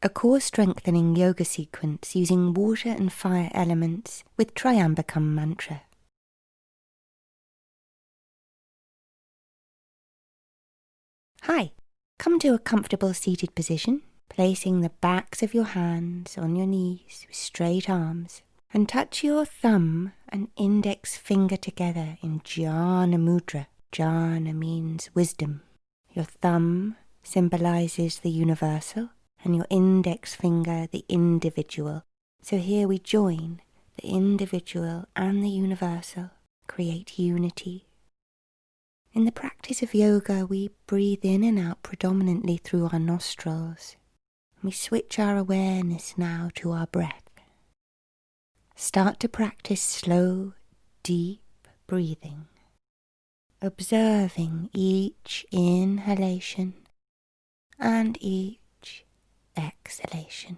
a core strengthening yoga sequence using water and fire elements with Tryambakam mantra. Hi, come to a comfortable seated position, placing the backs of your hands on your knees with straight arms, and touch your thumb and index finger together in Jhana Mudra. Jhana means wisdom. Your thumb symbolizes the universal and your index finger the individual. So here we join the individual and the universal, create unity. In the practice of yoga, we breathe in and out predominantly through our nostrils. We switch our awareness now to our breath. Start to practice slow, deep breathing, observing each inhalation and each exhalation.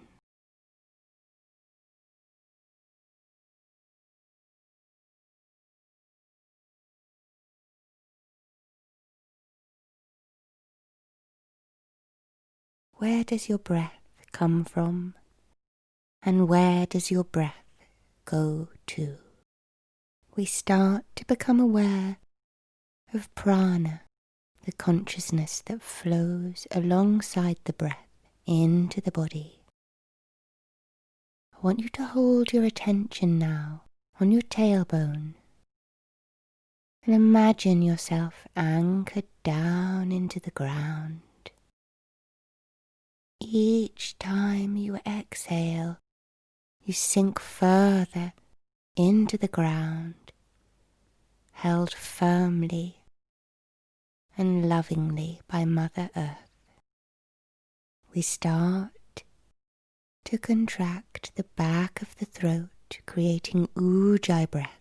Where does your breath come from, and where does your breath go to? We start to become aware of prana, the consciousness that flows alongside the breath into the body. I want you to hold your attention now on your tailbone and imagine yourself anchored down into the ground. Each time you exhale, you sink further into the ground, held firmly and lovingly by Mother Earth. We start to contract the back of the throat, creating Ujjayi breath.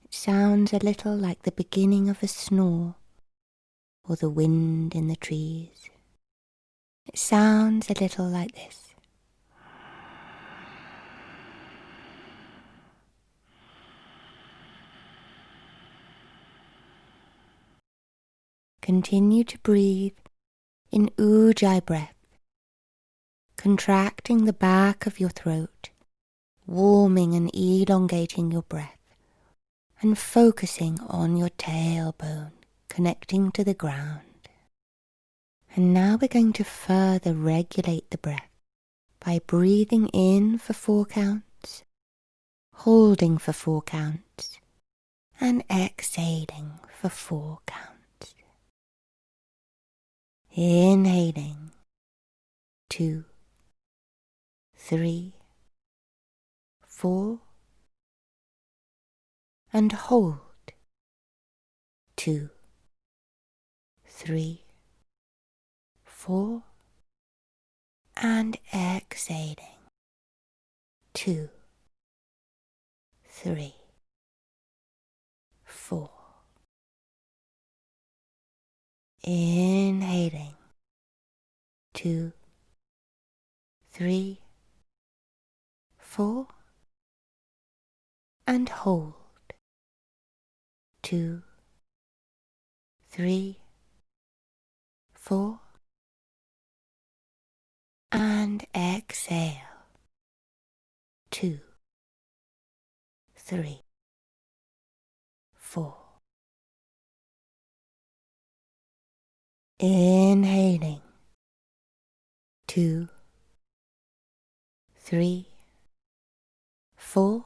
It sounds a little like the beginning of a snore or the wind in the trees. It sounds a little like this. Continue to breathe in Ujjayi breath, contracting the back of your throat, warming and elongating your breath, and focusing on your tailbone, connecting to the ground. And now we're going to further regulate the breath by breathing in for 4 counts, holding for 4 counts, and exhaling for 4 counts. Inhaling, 2, 3, 4, and hold, 2, 3, 4, and exhaling, 2, 3, 4. Inhaling, 2, 3, 4, and hold, 2, 3, 4, and exhale, 2, 3, 4. Inhaling, 2, 3, 4,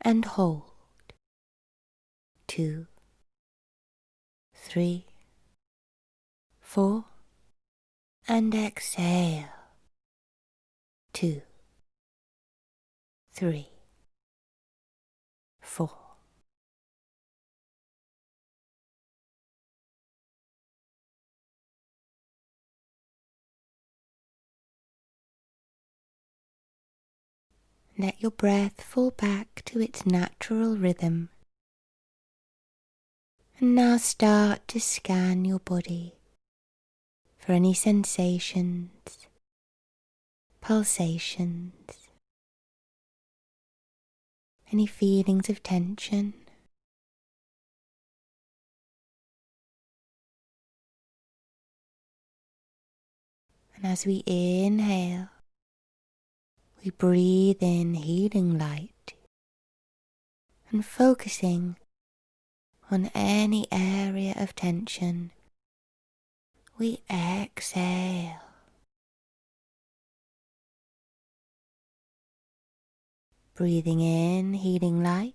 and hold, 2, 3, 4, and exhale, 2, 3, 4. Let your breath fall back to its natural rhythm. And now start to scan your body for any sensations, pulsations, any feelings of tension. As we inhale, we breathe in healing light and focusing on any area of tension. We exhale, breathing in healing light,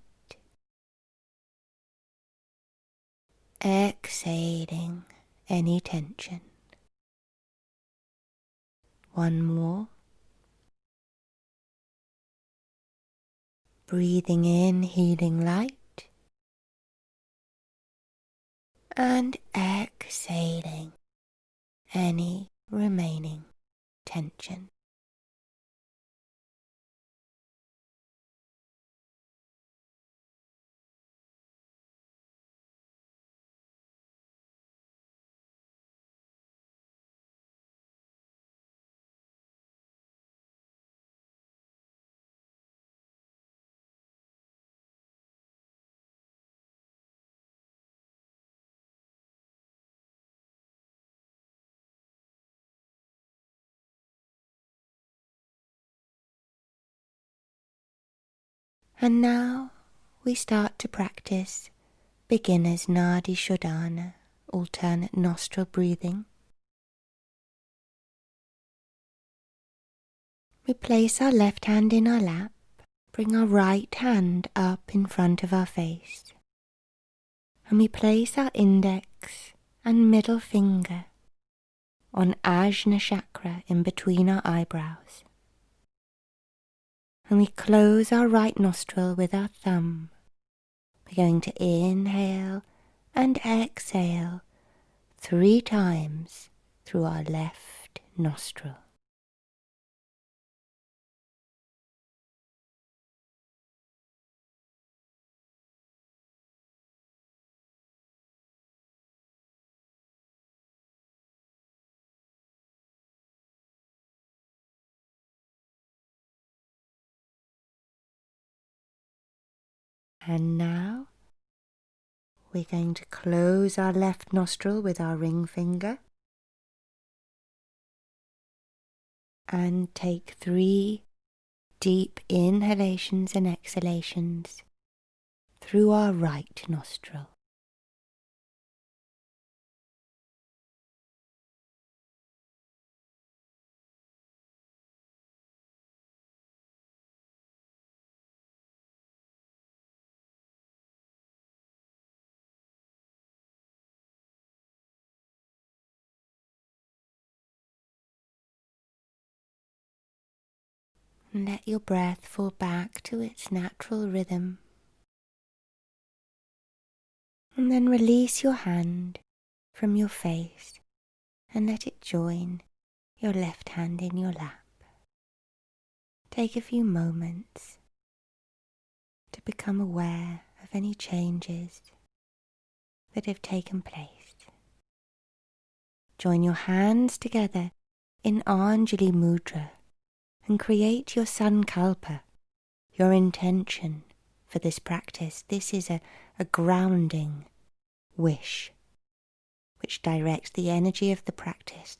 exhaling any tension. One more. Breathing in healing light and exhaling any remaining tension. And now we start to practice beginner's Nadi Shodhana, alternate nostril breathing. We place our left hand in our lap, bring our right hand up in front of our face, and we place our index and middle finger on Ajna chakra in between our eyebrows. And we close our right nostril with our thumb. We're going to inhale and exhale 3 times through our left nostril. And now we're going to close our left nostril with our ring finger and take 3 deep inhalations and exhalations through our right nostril. And let your breath fall back to its natural rhythm. And then release your hand from your face and let it join your left hand in your lap. Take a few moments to become aware of any changes that have taken place. Join your hands together in Anjali Mudra and create your Sankalpa, your intention for this practice. This is a grounding wish which directs the energy of the practice.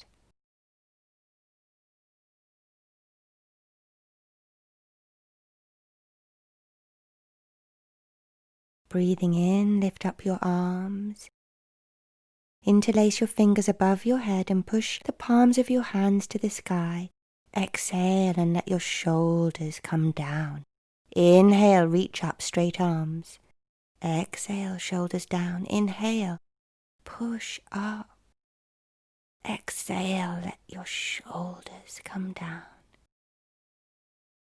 Breathing in, lift up your arms. Interlace your fingers above your head and push the palms of your hands to the sky. Exhale and let your shoulders come down. Inhale, reach up, straight arms. Exhale, shoulders down. Inhale, push up. Exhale, let your shoulders come down.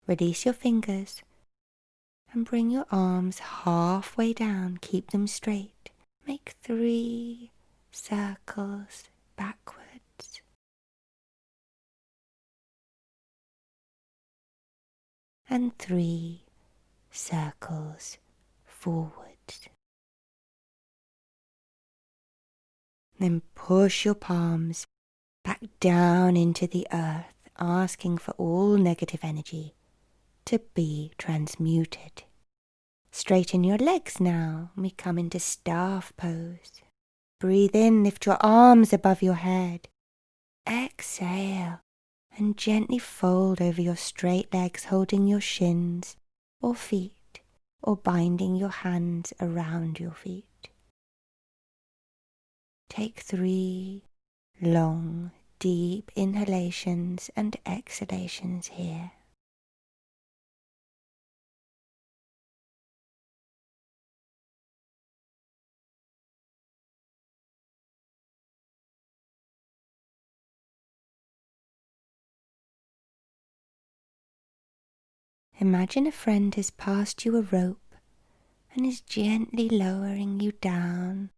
Release your fingers and bring your arms halfway down. Keep them straight. Make 3 circles backwards. And 3 circles forwards. Then push your palms back down into the earth, asking for all negative energy to be transmuted. Straighten your legs now. We come into staff pose. Breathe in, lift your arms above your head. Exhale, and gently fold over your straight legs, holding your shins or feet, or binding your hands around your feet. Take 3 long, deep inhalations and exhalations here. Imagine a friend has passed you a rope and is gently lowering you down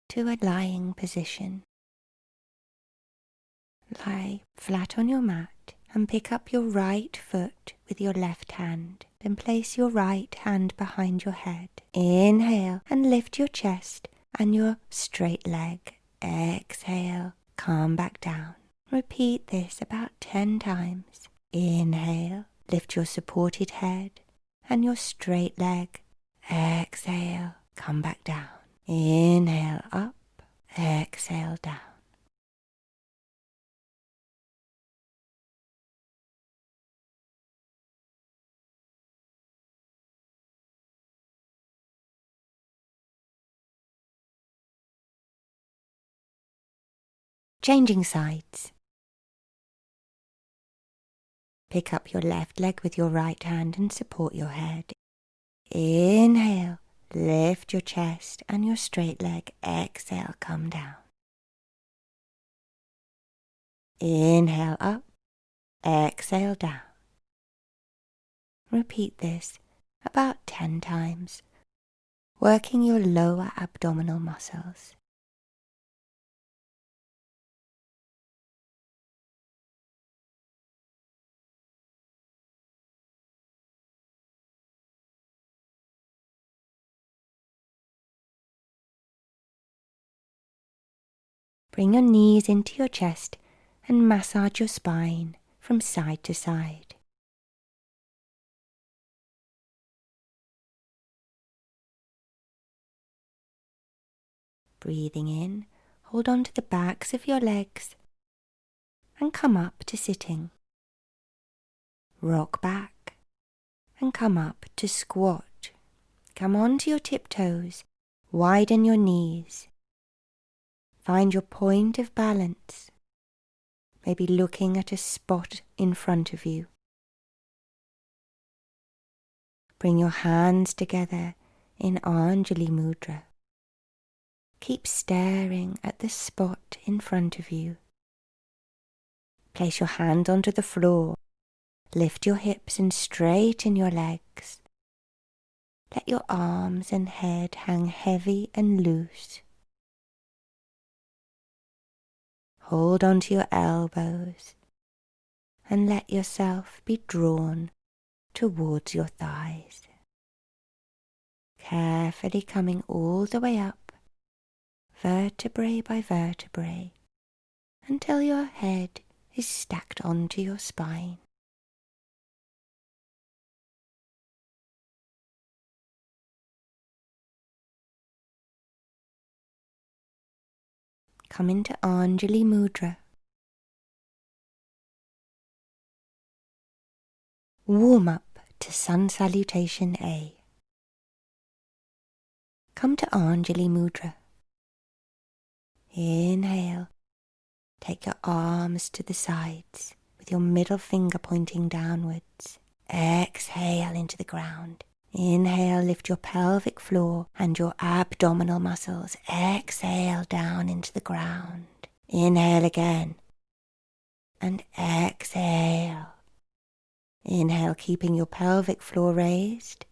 to a lying position. Lie flat on your mat and pick up your right foot with your left hand. Then place your right hand behind your head. Inhale and lift your chest and your straight leg. Exhale, calm back down. Repeat this about 10 times. Inhale, lift your supported head and your straight leg. Exhale, come back down. Inhale up, exhale down. Changing sides. Pick up your left leg with your right hand and support your head. Inhale, lift your chest and your straight leg. Exhale, come down. Inhale up, exhale down. Repeat this about 10 times, working your lower abdominal muscles. Bring your knees into your chest and massage your spine from side to side. Breathing in, hold on to the backs of your legs and come up to sitting. Rock back and come up to squat. Come onto your tiptoes, widen your knees. Find your point of balance, maybe looking at a spot in front of you. Bring your hands together in Anjali Mudra. Keep staring at the spot in front of you. Place your hand onto the floor. Lift your hips and straighten your legs. Let your arms and head hang heavy and loose. Hold onto your elbows and let yourself be drawn towards your thighs. Carefully coming all the way up, vertebrae by vertebrae, until your head is stacked onto your spine. Come into Anjali Mudra. Warm up to Sun Salutation A. Come to Anjali Mudra. Inhale. Take your arms to the sides with your middle finger pointing downwards. Exhale into the ground. Inhale, lift your pelvic floor and your abdominal muscles. Exhale down into the ground. Inhale again. And exhale. Inhale, keeping your pelvic floor raised.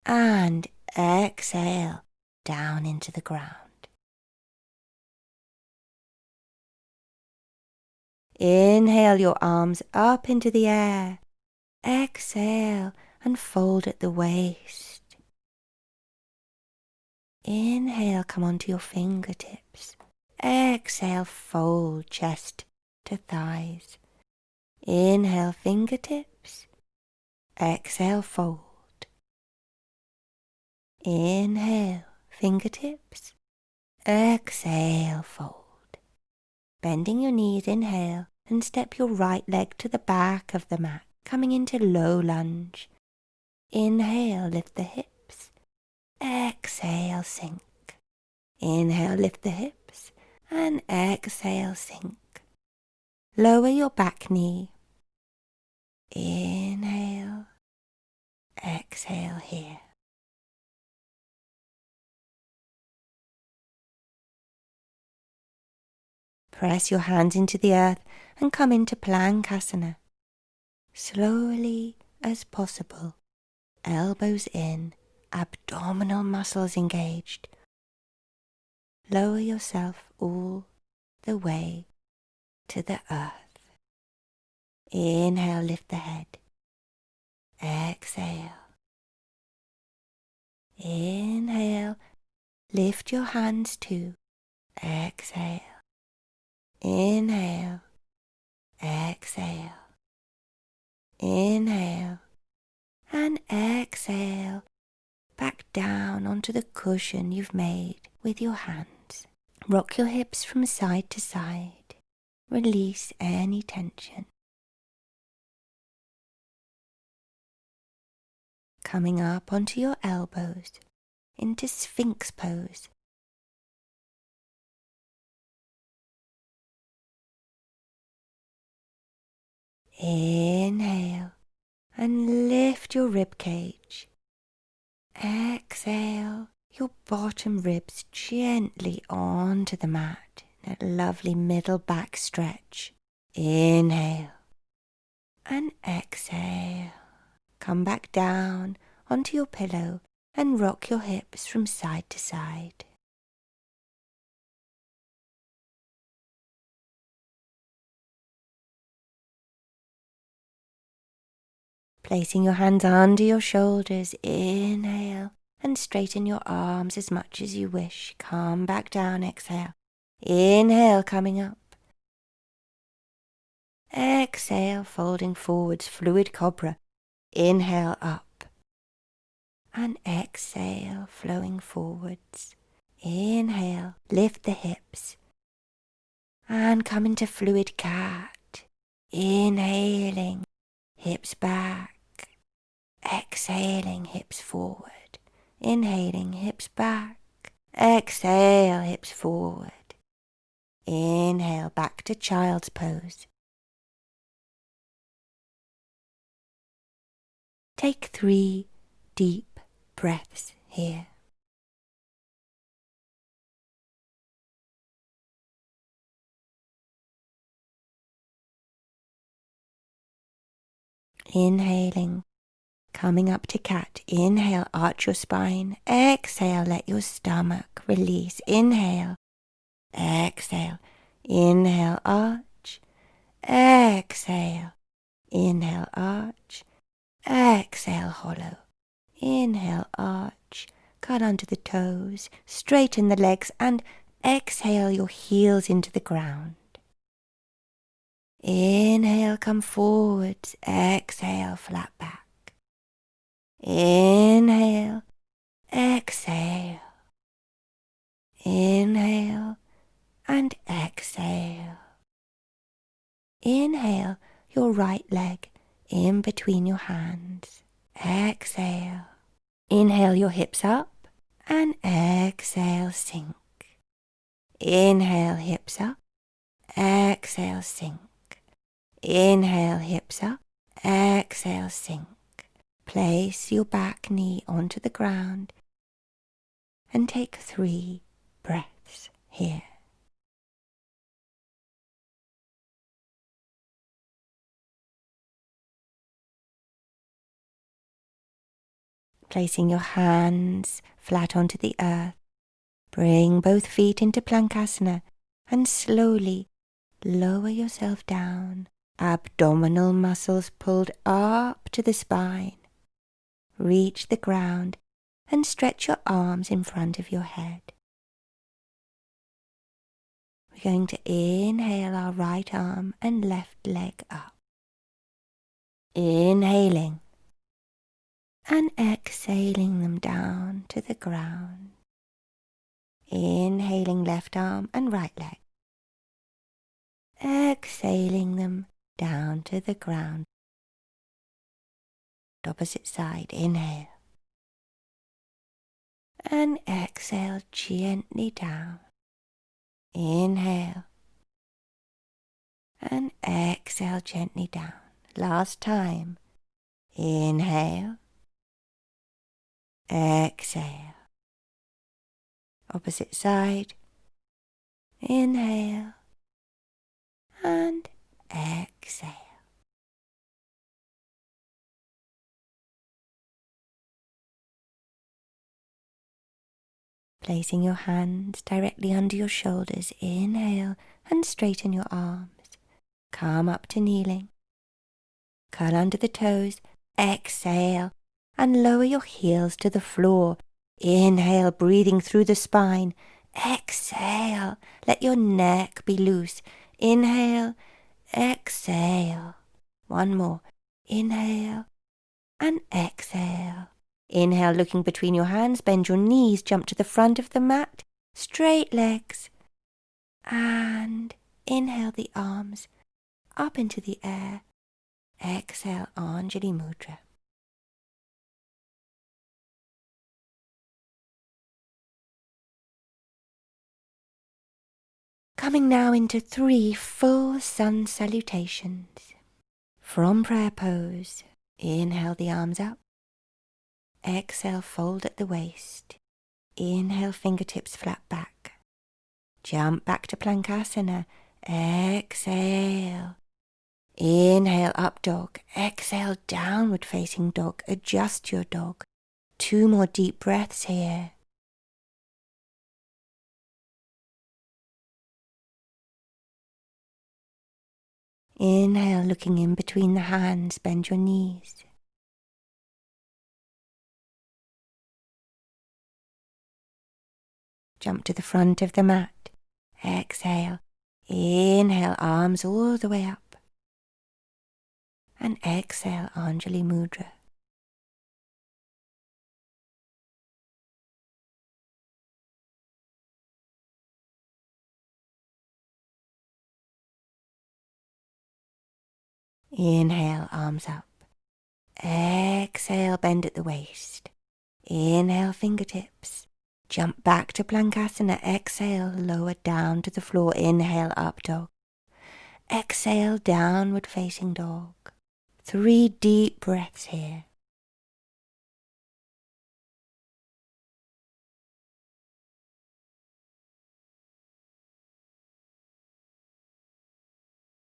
And exhale down into the ground. Inhale your arms up into the air. Exhale and fold at the waist. Inhale, come onto your fingertips. Exhale, fold chest to thighs. Inhale, fingertips. Exhale, fold. Inhale, fingertips. Exhale, fold. Bending your knees, inhale, and step your right leg to the back of the mat, coming into low lunge. Inhale, lift the hips. Exhale, sink. Inhale, lift the hips, and exhale, sink. Lower your back knee. Inhale, exhale here. Press your hands into the earth and come into Planksasana. Slowly as possible, elbows in, abdominal muscles engaged. Lower yourself all the way to the earth. Inhale, lift the head. Exhale. Inhale, lift your hands too. Exhale. Inhale. Exhale. Inhale. And exhale. Back down onto the cushion you've made with your hands. Rock your hips from side to side. Release any tension. Coming up onto your elbows into Sphinx pose. Inhale and lift your rib cage. Exhale your bottom ribs gently onto the mat in a lovely middle back stretch. Inhale and exhale. Come back down onto your pillow and rock your hips from side to side. Placing your hands under your shoulders, inhale and straighten your arms as much as you wish. Come back down, exhale. Inhale, coming up. Exhale, folding forwards, fluid cobra. Inhale, up. And exhale, flowing forwards. Inhale, lift the hips. And come into fluid cat. Inhaling, hips back. Exhaling, hips forward. Inhaling, hips back. Exhale, hips forward. Inhale, back to child's pose. Take 3 deep breaths here. Inhaling, coming up to cat. Inhale, arch your spine. Exhale, let your stomach release. Inhale, exhale. Inhale, arch. Exhale. Inhale, arch. Exhale, hollow. Inhale, arch. Cut under the toes. Straighten the legs and exhale your heels into the ground. Inhale, come forwards. Exhale, flat back. Inhale, exhale. Inhale and exhale. Inhale your right leg in between your hands. Exhale. Inhale your hips up and exhale, sink. Inhale, hips up. Exhale, sink. Inhale, hips up. Exhale, sink. Place your back knee onto the ground and take 3 breaths here. Placing your hands flat onto the earth, bring both feet into Planksasana and slowly lower yourself down. Abdominal muscles pulled up to the spine. Reach the ground and stretch your arms in front of your head. We're going to inhale our right arm and left leg up. Inhaling and exhaling them down to the ground. Inhaling left arm and right leg. exhaling them down to the ground. Opposite side, inhale. And exhale gently down. Inhale. And exhale gently down. Last time. Inhale. Exhale. Opposite side. Inhale. And exhale. Placing your hands directly under your shoulders, inhale and straighten your arms. Come up to kneeling. Curl under the toes, exhale and lower your heels to the floor. Inhale, breathing through the spine. Exhale, let your neck be loose. Inhale, exhale. One more. Inhale and exhale. Inhale, looking between your hands, bend your knees, jump to the front of the mat, straight legs. And inhale the arms up into the air. Exhale, Anjali Mudra. Coming now into 3 full sun salutations. From prayer pose, inhale the arms up. Exhale, fold at the waist. Inhale, fingertips flat back. Jump back to Plankhasana. Exhale. Inhale, up dog. Exhale, downward facing dog. Adjust your dog. 2 more deep breaths here. Inhale, looking in between the hands, bend your knees. Jump to the front of the mat. Exhale. Inhale, arms all the way up. And exhale, Anjali Mudra. Inhale, arms up. Exhale, bend at the waist. Inhale, fingertips. Jump back to Plankhasana. Exhale, lower down to the floor. Inhale, up dog. Exhale, downward facing dog. 3 deep breaths here.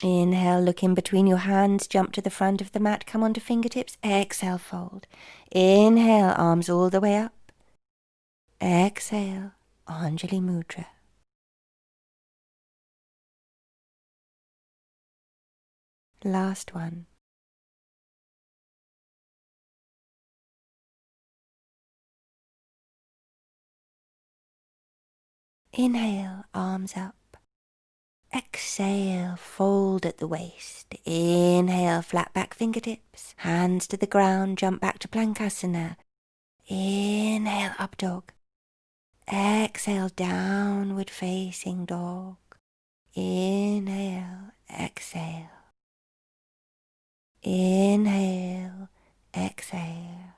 Inhale, look in between your hands, jump to the front of the mat, come onto fingertips. Exhale, fold. Inhale, arms all the way up. Exhale, Anjali Mudra. Last one. Inhale, arms up. Exhale, fold at the waist. Inhale, flat back fingertips. Hands to the ground, jump back to Plankhasana. Inhale, up dog. Exhale, downward facing dog. Inhale, exhale. Inhale, exhale.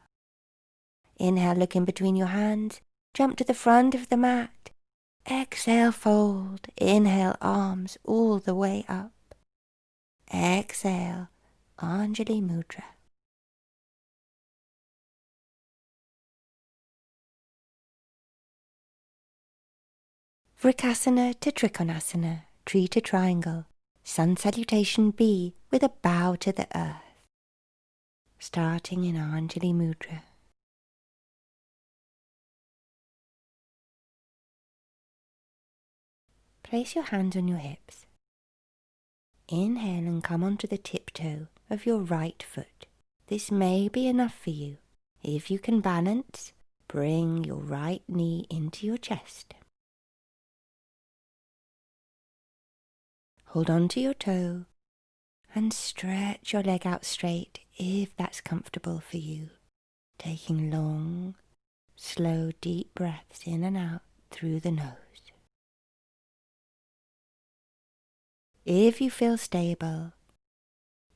Inhale, look in between your hands. Jump to the front of the mat. Exhale, fold. Inhale, arms all the way up. Exhale, Anjali Mudra. Vrksasana to Trikonasana, tree to triangle, Sun Salutation B with a bow to the earth. Starting in Anjali Mudra. Place your hands on your hips. Inhale and come onto the tiptoe of your right foot. This may be enough for you. If you can balance, bring your right knee into your chest. Hold on to your toe and stretch your leg out straight if that's comfortable for you. Taking long, slow, deep breaths in and out through the nose. If you feel stable,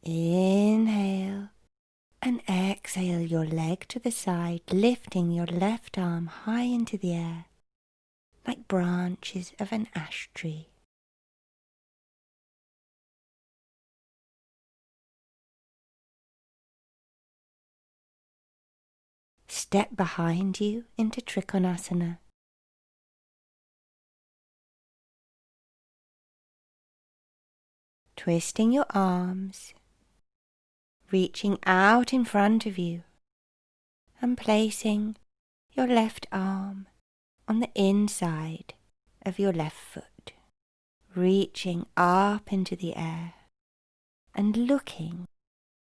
inhale and exhale your leg to the side, lifting your left arm high into the air like branches of an ash tree. Step behind you into Trikonasana. Twisting your arms, reaching out in front of you and placing your left arm on the inside of your left foot, reaching up into the air and looking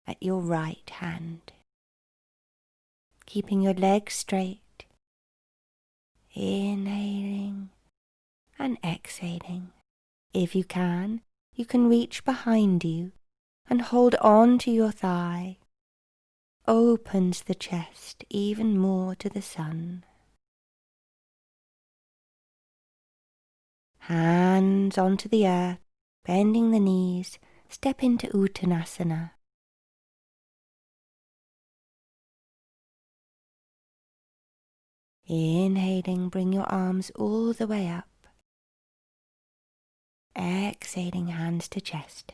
at your right hand. Keeping your legs straight, inhaling and exhaling. If you can reach behind you and hold on to your thigh. Opens the chest even more to the sun. Hands onto the earth, bending the knees, step into Uttanasana. Inhaling, bring your arms all the way up. Exhaling, hands to chest.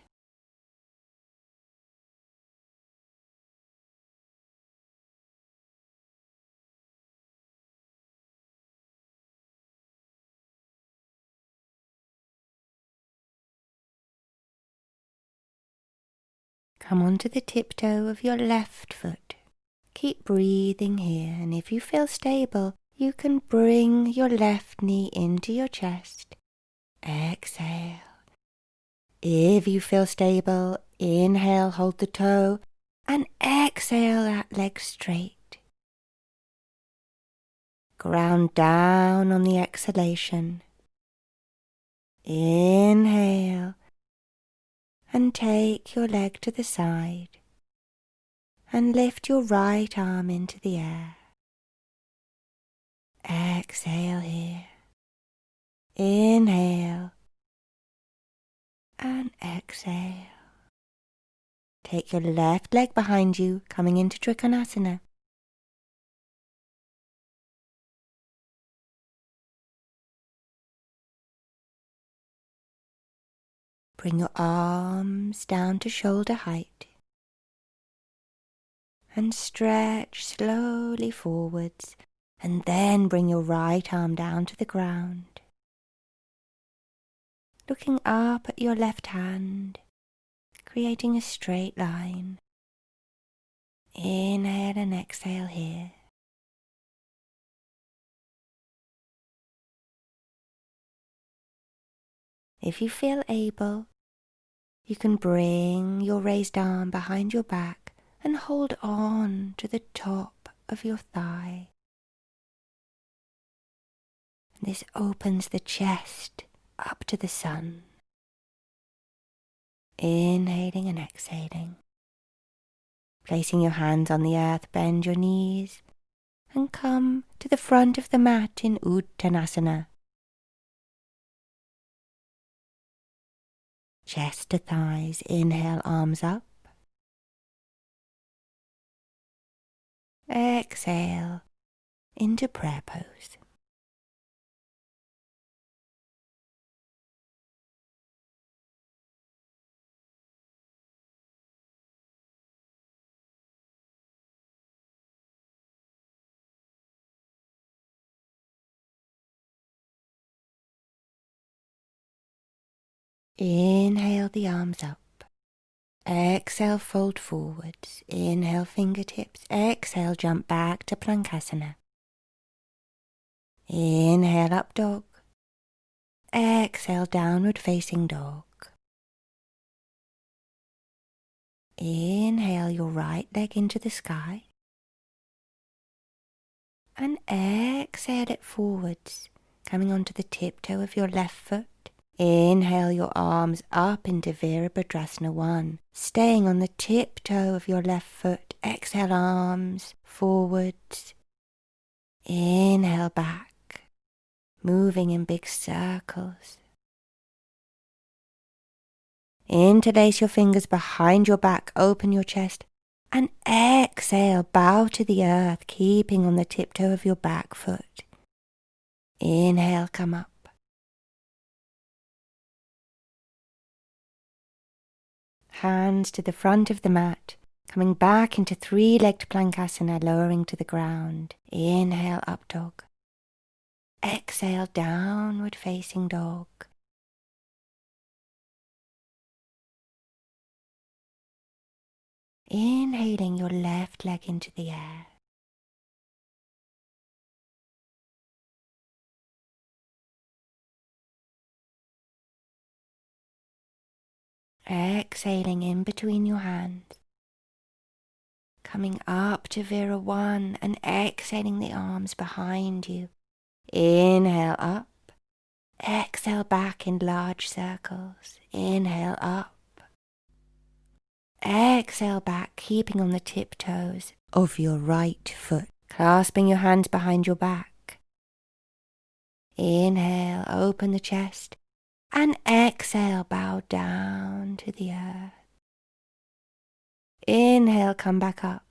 Come onto the tiptoe of your left foot. Keep breathing here, and if you feel stable, you can bring your left knee into your chest. Exhale. If you feel stable, inhale, hold the toe, and exhale that leg straight. Ground down on the exhalation. Inhale, and take your leg to the side, and lift your right arm into the air. Exhale here. Inhale, and exhale. Take your left leg behind you, coming into Trikonasana. Bring your arms down to shoulder height and stretch slowly forwards, and then bring your right arm down to the ground. Looking up at your left hand, creating a straight line. Inhale and exhale here. If you feel able, you can bring your raised arm behind your back and hold on to the top of your thigh. This opens the chest up to the sun. Inhaling and exhaling. Placing your hands on the earth, bend your knees and come to the front of the mat in Uttanasana. Chest to thighs, inhale, arms up. Exhale into prayer pose. Inhale the arms up. Exhale, fold forwards. Inhale, fingertips. Exhale, jump back to Plankhasana. Inhale, up dog. Exhale, downward facing dog. Inhale your right leg into the sky. And exhale it forwards, coming onto the tiptoe of your left foot. Inhale your arms up into Virabhadrasana 1, staying on the tiptoe of your left foot. Exhale, arms forwards. Inhale back, moving in big circles. Interlace your fingers behind your back, open your chest, and exhale, bow to the earth, keeping on the tiptoe of your back foot. Inhale, come up. Hands to the front of the mat, coming back into three-legged Plankasana, lowering to the ground. Inhale, up dog. Exhale, downward facing dog. Inhaling your left leg into the air. Exhaling in between your hands. Coming up to Virabhadrasana and exhaling the arms behind you. Inhale up. Exhale back in large circles. Inhale up. Exhale back, keeping on the tiptoes of your right foot, clasping your hands behind your back. Inhale, open the chest, and exhale, bow down to the earth. Inhale, come back up.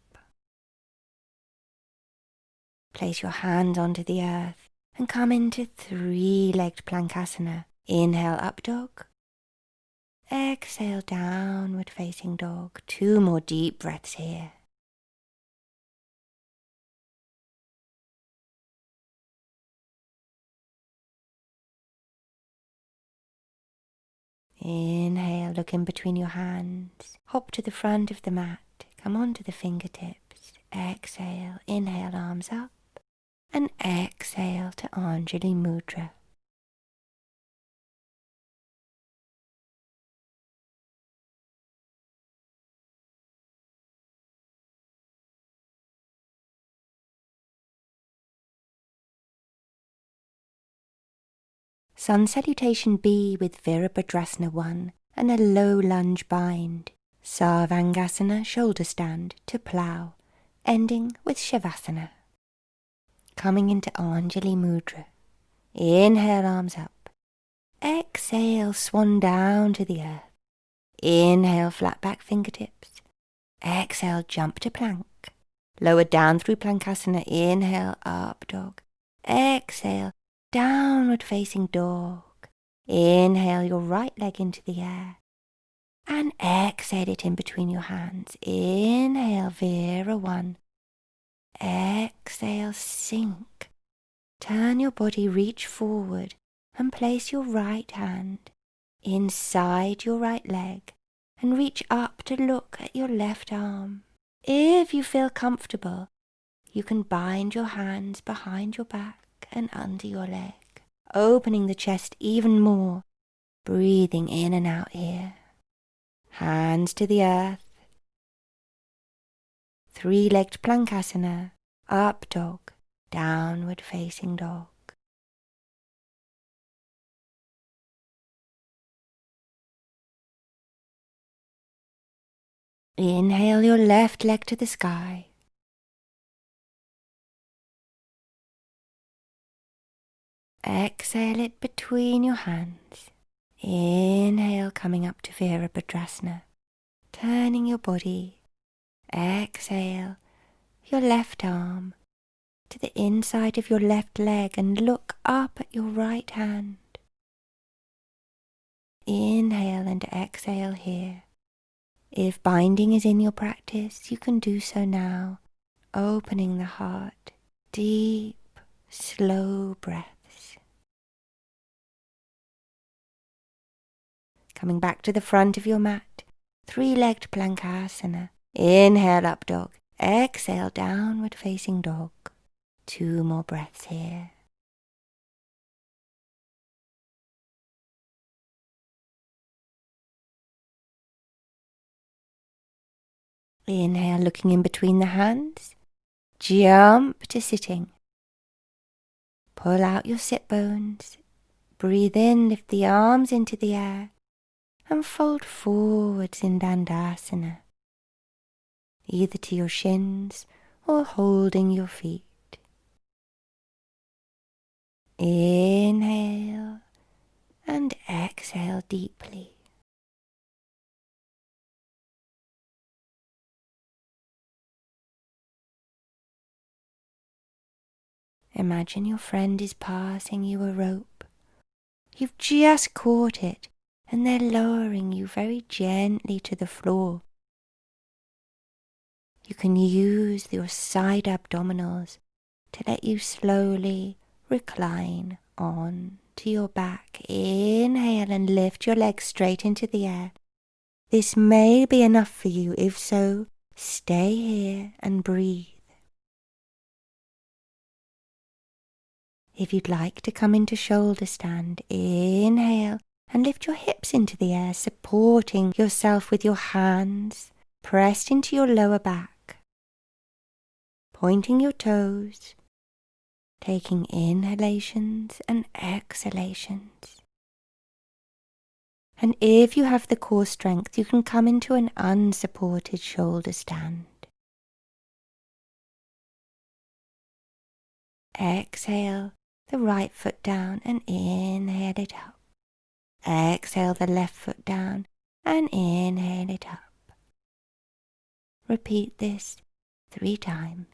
Place your hands onto the earth and come into three-legged Plankasana. Inhale, up dog. Exhale, downward facing dog. 2 more deep breaths here. Inhale, look in between your hands. Hop to the front of the mat. Come onto the fingertips. Exhale, inhale, arms up. And exhale to Anjali Mudra. Sun Salutation B with Virabhadrasana 1 and a low lunge bind. Sarvangasana shoulder stand to Plough, ending with Shavasana. Coming into Anjali Mudra. Inhale, arms up. Exhale, swan down to the earth. Inhale, flat back fingertips. Exhale, jump to plank. Lower down through Plankasana. Inhale, up dog. Exhale, downward facing dog. Inhale your right leg into the air. And exhale it in between your hands. Inhale, Vira 1. Exhale, sink. Turn your body, reach forward and place your right hand inside your right leg and reach up to look at your left arm. If you feel comfortable, you can bind your hands behind your back and under your leg, opening the chest even more, breathing in and out here. Hands to the earth. Three-legged Plankasana, up dog, downward facing dog. Inhale your left leg to the sky. Exhale it between your hands. Inhale, coming up to Virabhadrasana, turning your body. Exhale your left arm to the inside of your left leg and look up at your right hand. Inhale and exhale here. If binding is in your practice, you can do so now, opening the heart, deep, slow breaths. Coming back to the front of your mat, three-legged Plankasana. Inhale, up dog. Exhale, downward facing dog. 2 more breaths here. Inhale, looking in between the hands. Jump to sitting. Pull out your sit bones. Breathe in, lift the arms into the air and fold forwards in Dandasana, either to your shins or holding your feet. Inhale and exhale deeply. Imagine your friend is passing you a rope. You've just caught it, and they're lowering you very gently to the floor. You can use your side abdominals to let you slowly recline on to your back. Inhale and lift your legs straight into the air. This may be enough for you. If so, stay here and breathe. If you'd like to come into shoulder stand, inhale and lift your hips into the air, supporting yourself with your hands pressed into your lower back. Pointing your toes, taking inhalations and exhalations. And if you have the core strength, you can come into an unsupported shoulder stand. Exhale the right foot down and inhale it up. Exhale the left foot down and inhale it up. Repeat this 3 times.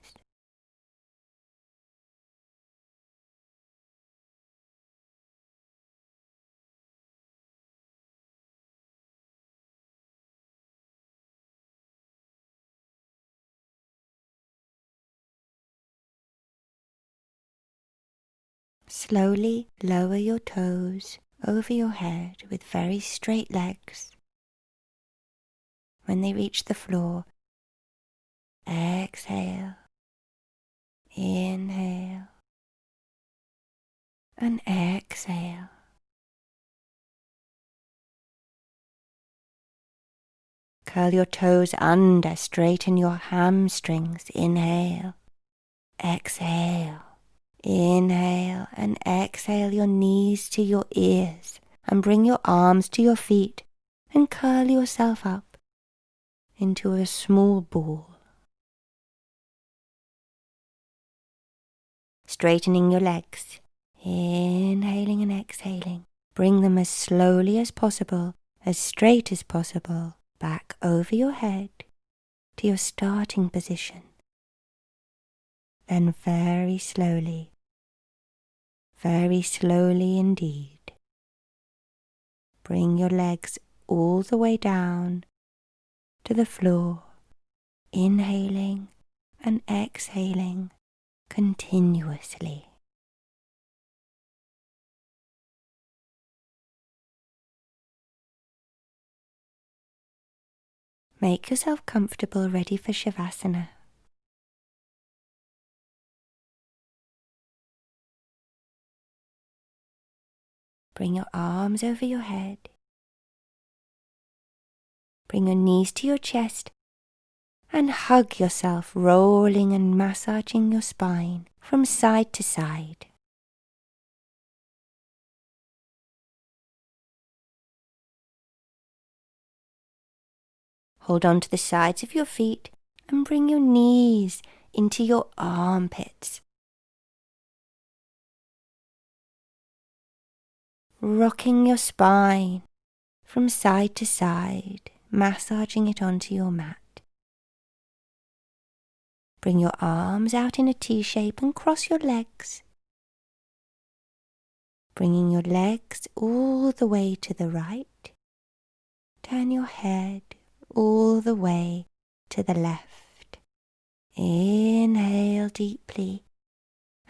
Slowly lower your toes over your head with very straight legs. When they reach the floor, exhale, inhale, and exhale. Curl your toes under, straighten your hamstrings. Inhale, exhale, inhale, and exhale your knees to your ears, and bring your arms to your feet, and curl yourself up into a small ball. Straightening your legs, inhaling and exhaling. Bring them as slowly as possible, as straight as possible, back over your head to your starting position. Then very slowly indeed, bring your legs all the way down to the floor, inhaling and exhaling continuously. Make yourself comfortable, ready for Shavasana. Bring your arms over your head. Bring your knees to your chest and hug yourself, rolling and massaging your spine from side to side. Hold on to the sides of your feet and bring your knees into your armpits. Rocking your spine from side to side, massaging it onto your mat. Bring your arms out in a T shape and cross your legs. Bringing your legs all the way to the right. Turn your head all the way to the left. Inhale deeply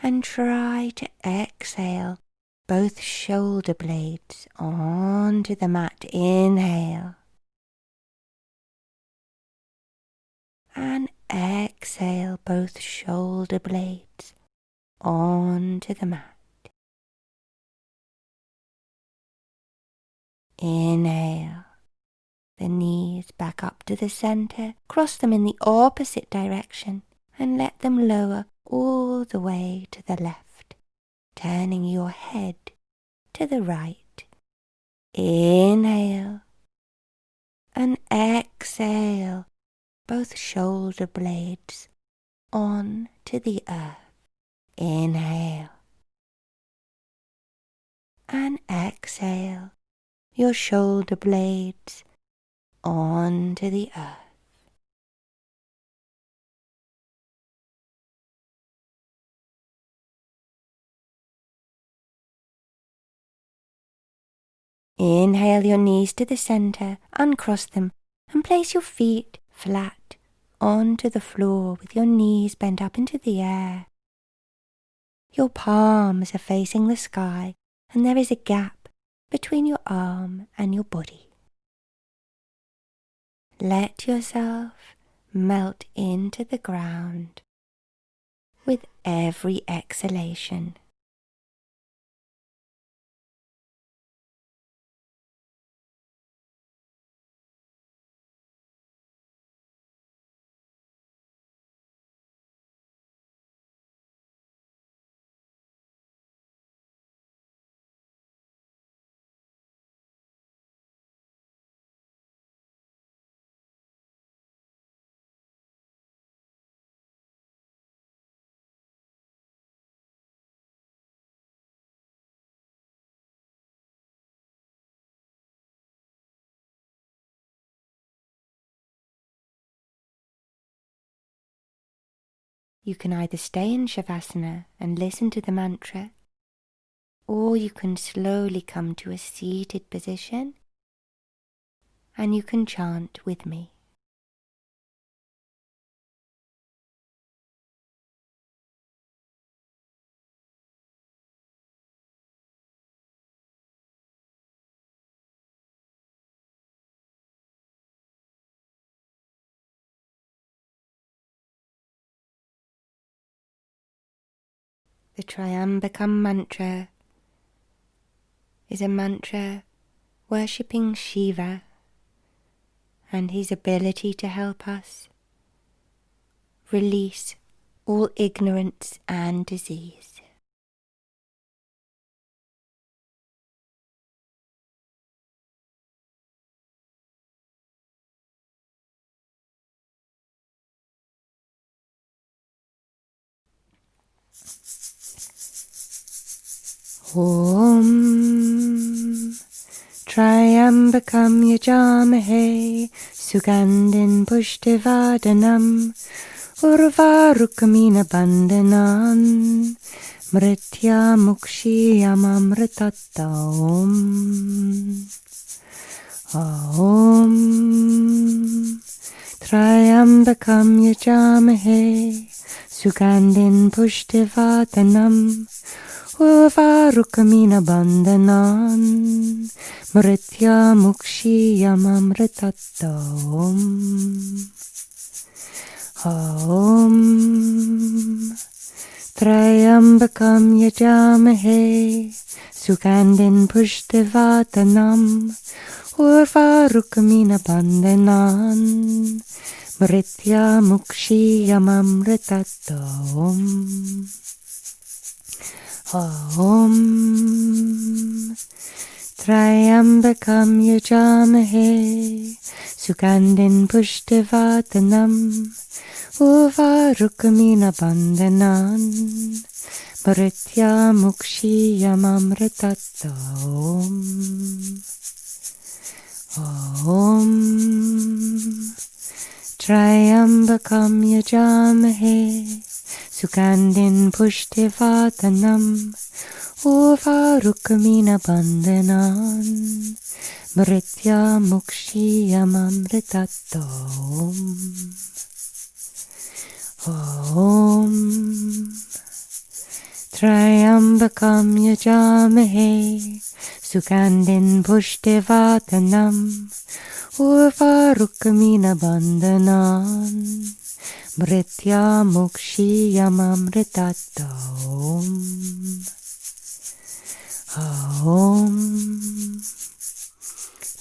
and try to exhale both shoulder blades onto the mat. Inhale. And exhale both shoulder blades onto the mat. Inhale. The knees back up to the center. Cross them in the opposite direction and let them lower all the way to the left, turning your head to the right. Inhale and exhale both shoulder blades on to the earth. Inhale and exhale your shoulder blades on to the earth. Inhale your knees to the center, uncross them, and place your feet flat onto the floor with your knees bent up into the air. Your palms are facing the sky, and there is a gap between your arm and your body. Let yourself melt into the ground with every exhalation. You can either stay in Shavasana and listen to the mantra, or you can slowly come to a seated position and you can chant with me. The Tryambakam mantra is a mantra worshipping Shiva and his ability to help us release all ignorance and disease. Om Tryambakam yajamahe Sugandhin pushtivardanam Urvarukamina bandhanan Mritya mukshiyamamritatta Om Tryambakam yajamahe Sugandhin pushtivardanam Urvarukamina bandhanan Mritya mukshiyamamritatta Om Tryambakam yajamahe Sugandhin pushtivardanam Urvarukamina bandhanan Mritya mukshiyamamritatta Om Tryambakam yajamahe Sugandhin pushtivardanam Urvarukamina bandhanan Mritya mukshiyamamritatta Om Tryambakam yajamahe Sugandhin pushtivardanam Urvarukamina bandhanan Mritya mukshiyamamritatta Om Tryambakam yajamahe Sugandhin pushtivardanam Urvarukamina bandhanan Mritya mukshiyamamritatta Om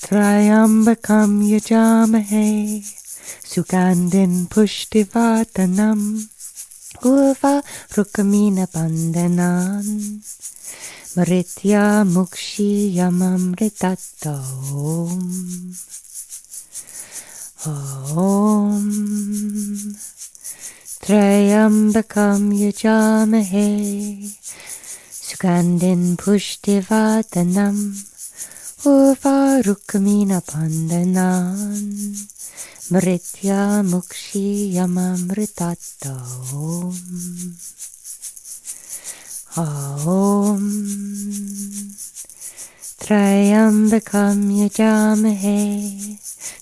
Tryambakam yajamahe Sugandhin pushtivardanam Urvarukamina bandhanan Mritya mukshiyamamritatta Om Tryambakam yajamahe Sugandhin pushtivardanam Urvarukamina bandhanan Mritya mukshiyamamritatta Om Tryambakam yajamahe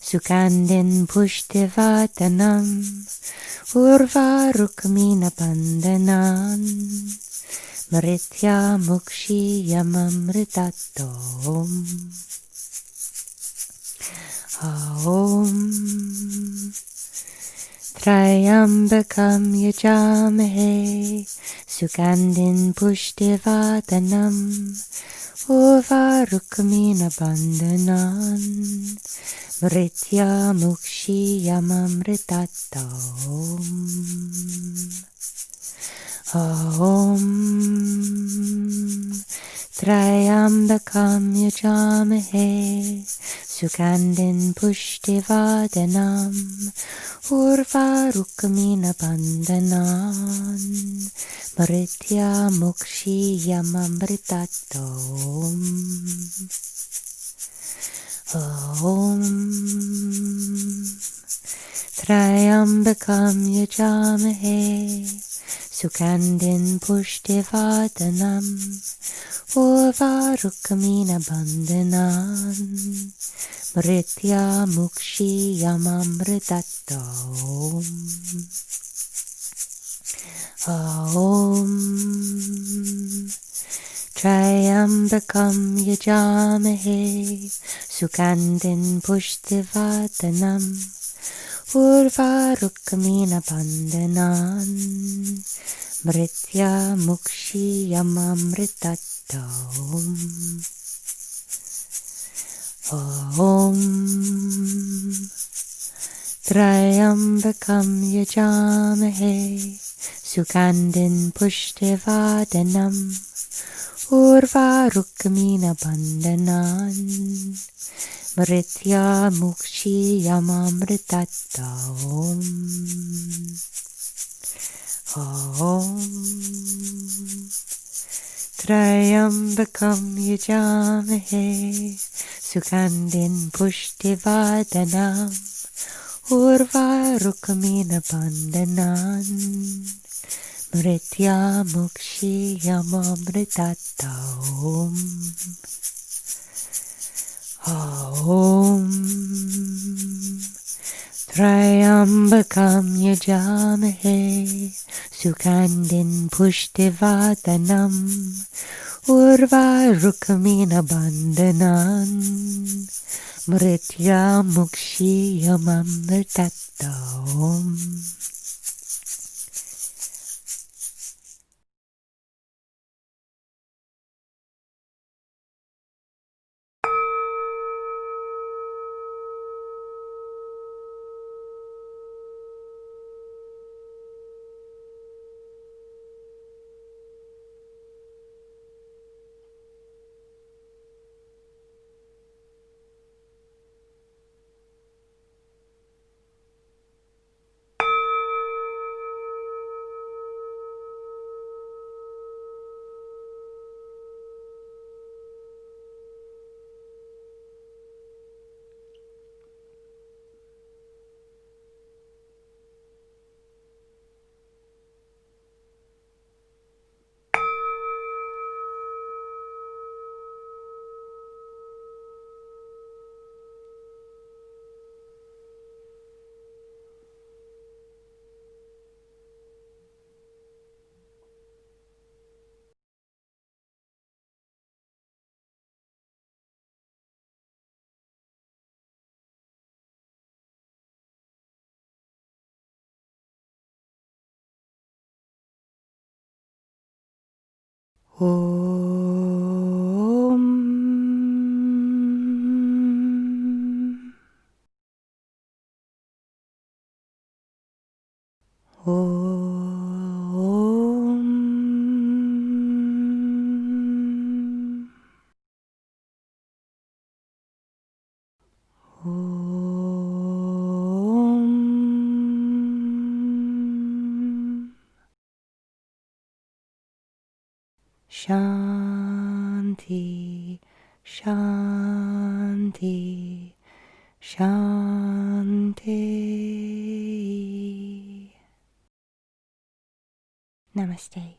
Sugandhin pushtivardanam Urvarukmina bandhanan Mritya mukshiyamamritatom. Om Tryambakam yajamahe Sugandhin pushtivardanam Urvarukmina bandhanan Mritya mukshiyamamritatom. Om Tryambakam yajamahe Sugandhin pushtivardanam Urvarukmina bandhanan Mritya mukshiyamamritatom. Om Tryambakam yajamahe Sugandhin pushtivardanam Urvarukmina bandhanan Mritya mukshiyamamritatom. Om Tryambakam yajamahe Sugandhin pushtivardanam Urvarukmina bandhanan Mritya mukshiyamamritatom. Om Tryambakam yajamahe Sugandhin pushtivardanam Urvarukmina bandhanan Mritya mukshiyamamritatom. Om Tryambakam yajamahe Sugandhin pushtivardanam Urvarukmina bandhanan Mritya mukshiyamamritatom. Om Tryambakam yajamahe Sugandhin pushtivardanam Urvarukmina bandhanan Mritya mukshiyamamritatom. Om Shanti, Shanti, Shanti. Namaste.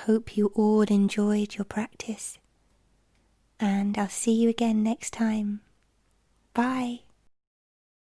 hope you all enjoyed your practice, and I'll see you again next time. Bye.